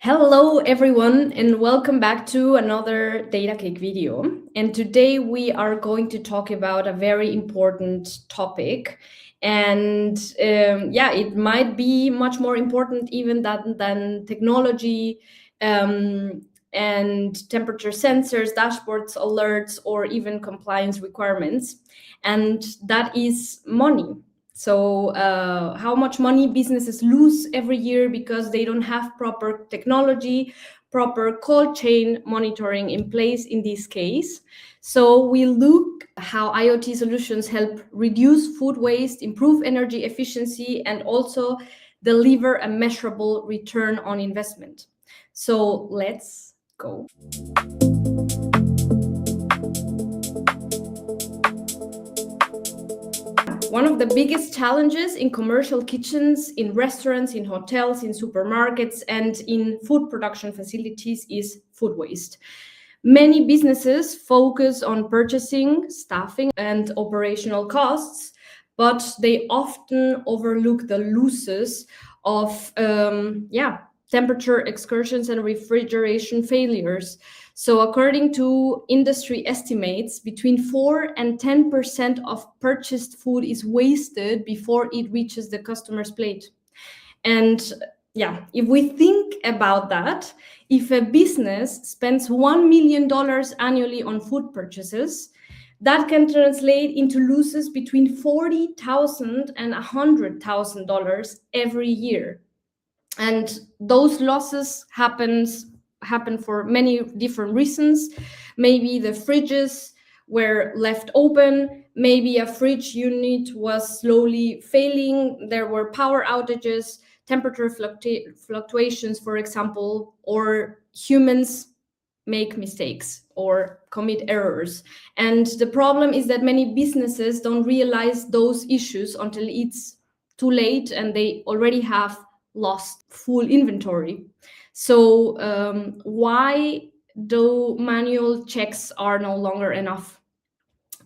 Hello everyone and welcome back to another Datacake video. And today we are going to talk about a very important topic. And it might be much more important even than technology and temperature sensors, dashboards, alerts, or even compliance requirements. And that is money. So how much money businesses lose every year because they don't have proper technology, proper cold chain monitoring in place in this case. So we look how IoT solutions help reduce food waste, improve energy efficiency, and also deliver a measurable return on investment. So let's go. One of the biggest challenges in commercial kitchens, in restaurants, in hotels, in supermarkets, and in food production facilities is food waste. Many businesses focus on purchasing, staffing, and operational costs, but they often overlook the losses of temperature excursions and refrigeration failures. So according to industry estimates, between 4 and 10% of purchased food is wasted before it reaches the customer's plate. And if we think about that, if a business spends $1 million annually on food purchases, that can translate into losses between $40,000 and $100,000 every year. And those losses happen for many different reasons. Maybe the fridges were left open, maybe a fridge unit was slowly failing, there were power outages, temperature fluctuations, for example, or humans make mistakes or commit errors. And the problem is that many businesses don't realize those issues until it's too late and they already have lost full inventory. So why do manual checks are no longer enough?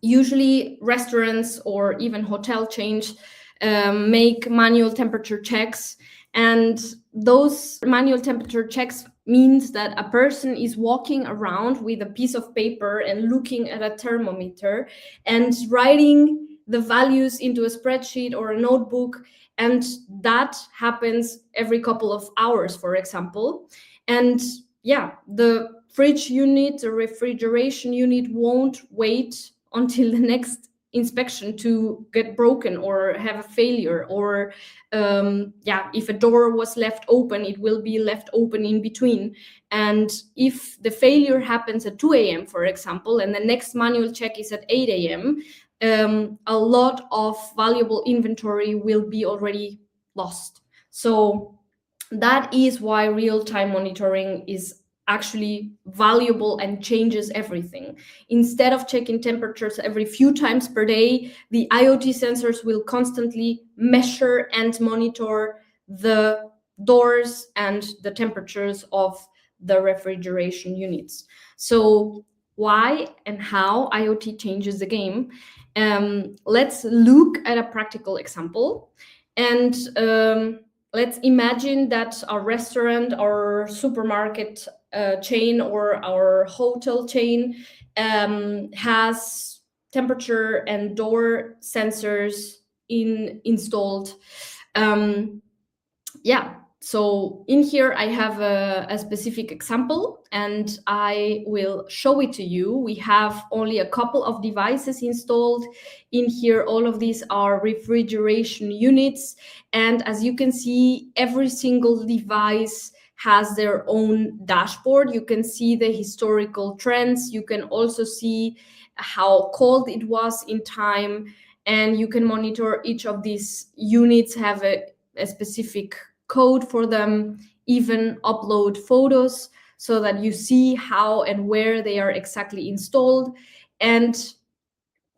Usually restaurants or even hotel chains make manual temperature checks, and those manual temperature checks means that a person is walking around with a piece of paper and looking at a thermometer and writing the values into a spreadsheet or a notebook, and that happens every couple of hours, for example. And the fridge unit, the refrigeration unit won't wait until the next inspection to get broken or have a failure, or if a door was left open, it will be left open in between. And if the failure happens at 2 a.m., for example, and the next manual check is at 8 a.m., a lot of valuable inventory will be already lost. So that is why real-time monitoring is actually valuable and changes everything. Instead of checking temperatures every few times per day, the IoT sensors will constantly measure and monitor the doors and the temperatures of the refrigeration units. So why and how IoT changes the game? Let's look at a practical example. And let's imagine that our restaurant, our supermarket chain, or our hotel chain has temperature and door sensors installed. So in here I have a specific example and I will show it to you. We have only a couple of devices installed in here. All of these are refrigeration units, and as you can see, every single device has their own dashboard. You can see the historical trends. You can also see how cold it was in time, and you can monitor each of these units, have a specific code for them, even upload photos so that you see how and where they are exactly installed. And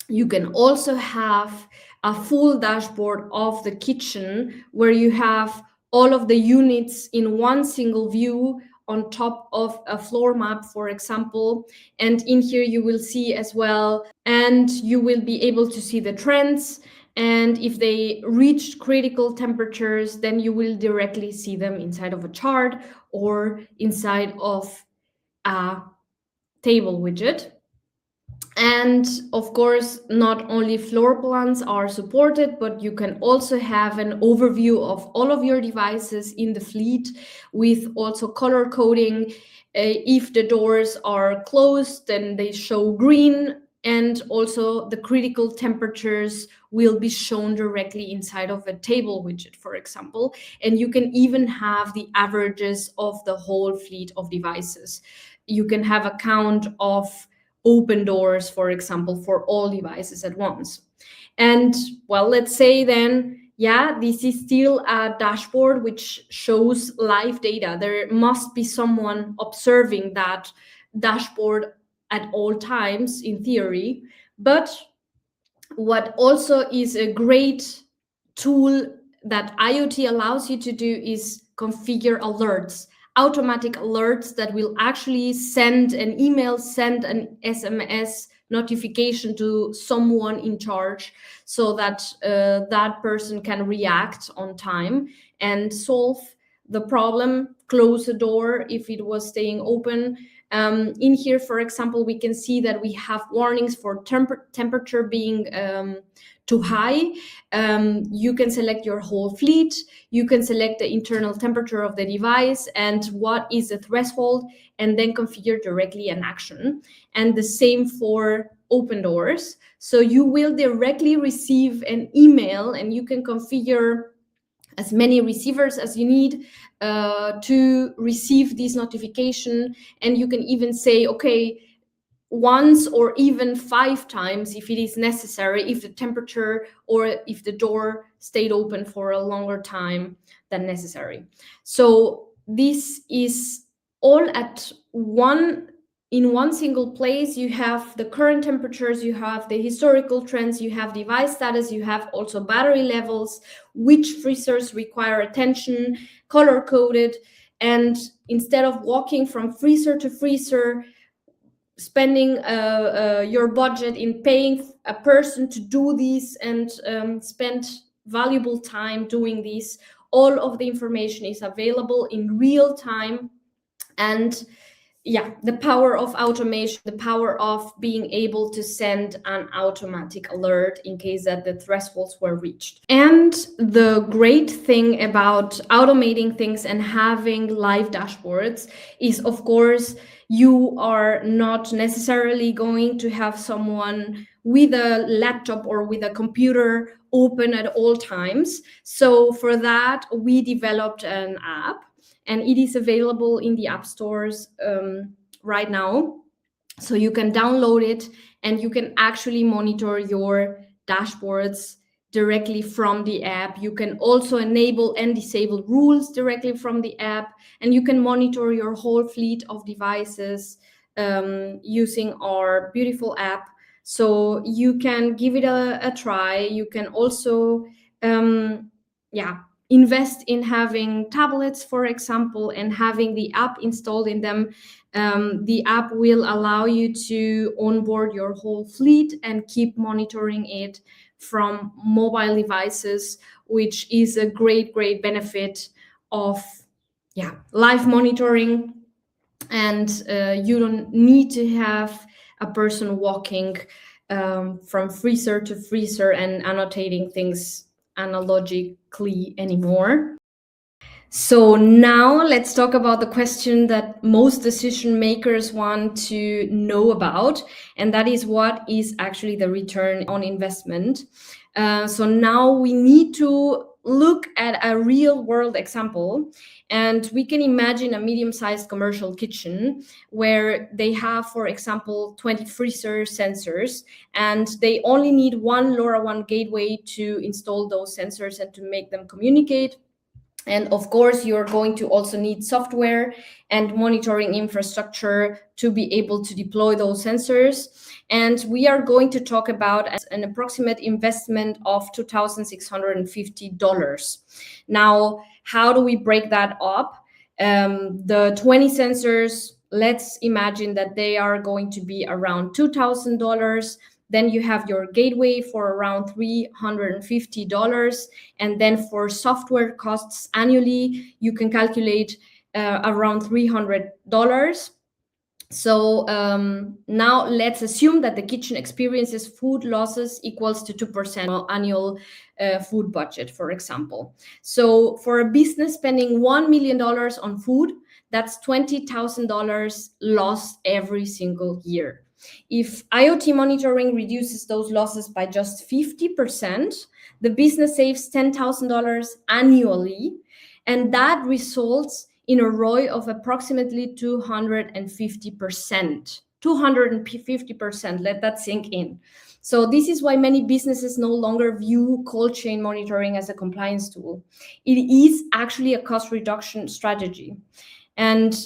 you can also have a full dashboard of the kitchen where you have all of the units in one single view on top of a floor map, for example. And in here you will see as well, and you will be able to see the trends And if they reach critical temperatures, then you will directly see them inside of a chart or inside of a table widget. And of course, not only floor plans are supported, but you can also have an overview of all of your devices in the fleet with also color coding. If the doors are closed, then they show green, and also the critical temperatures will be shown directly inside of a table widget, for example. And you can even have the averages of the whole fleet of devices. You can have a count of open doors, for example, for all devices at once. And well, let's say then, yeah, this is still a dashboard which shows live data. There must be someone observing that dashboard at all times in theory. But what also is a great tool that IoT allows you to do is configure alerts, automatic alerts that will actually send an email, send an SMS notification to someone in charge, so that that person can react on time and solve the problem, close the door if it was staying open. In here, for example, we can see that we have warnings for temperature being too high. You can select your whole fleet. You can select the internal temperature of the device and what is the threshold, and then configure directly an action. And the same for open doors. So you will directly receive an email, and you can configure as many receivers as you need to receive this notification. And you can even say, okay, once or even 5 times if it is necessary, if the temperature or if the door stayed open for a longer time than necessary. So this is all at in one single place. You have the current temperatures, you have the historical trends, you have device status, you have also battery levels, which freezers require attention, color coded. And instead of walking from freezer to freezer, spending your budget in paying a person to do this and spend valuable time doing this, all of the information is available in real time. And yeah, the power of automation, the power of being able to send an automatic alert in case that the thresholds were reached. And the great thing about automating things and having live dashboards is, of course, you are not necessarily going to have someone with a laptop or with a computer open at all times. So for that, we developed an app, and it is available in the app stores right now. So you can download it, and you can actually monitor your dashboards directly from the app. You can also enable and disable rules directly from the app, and you can monitor your whole fleet of devices using our beautiful app. So you can give it a try. You can also invest in having tablets, for example, and having the app installed in them. The app will allow you to onboard your whole fleet and keep monitoring it from mobile devices, which is a great benefit of live monitoring. And you don't need to have a person walking from freezer to freezer and annotating things analogically anymore. So now let's talk about the question that most decision makers want to know about, and that is, what is actually the return on investment? So now we need to look at a real world example, and we can imagine a medium-sized commercial kitchen where they have, for example, 20 freezer sensors, and they only need one LoRaWAN gateway to install those sensors and to make them communicate. And of course, you're going to also need software and monitoring infrastructure to be able to deploy those sensors. And we are going to talk about an approximate investment of $2,650. Now, how do we break that up? The 20 sensors, let's imagine that they are going to be around $2,000. Then you have your gateway for around $350. And then for software costs annually, you can calculate around $300. So now let's assume that the kitchen experiences food losses equals to 2% annual food budget, for example. So for a business spending $1 million on food, that's $20,000 lost every single year. If IoT monitoring reduces those losses by just 50%, the business saves $10,000 annually, and that results in a ROI of approximately 250%. 250%, let that sink in. So this is why many businesses no longer view cold chain monitoring as a compliance tool. It is actually a cost reduction strategy. And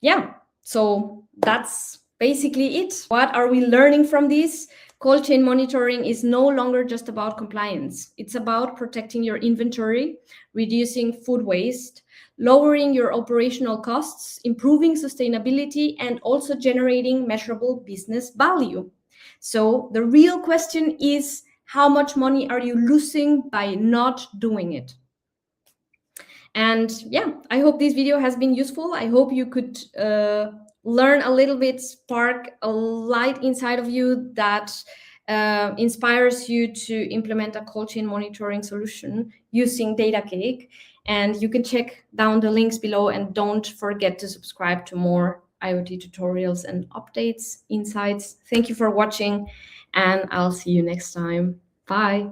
yeah, so that's basically it. What are we learning from this? Cold chain monitoring is no longer just about compliance. It's about protecting your inventory, reducing food waste, lowering your operational costs, improving sustainability, and also generating measurable business value. So the real question is, how much money are you losing by not doing it? And yeah, I hope this video has been useful. I hope you could learn a little bit, spark a light inside of you that inspires you to implement a cold chain monitoring solution using Datacake. And you can check down the links below, and don't forget to subscribe to more IoT tutorials and updates, insights. Thank you for watching, and I'll see you next time. Bye.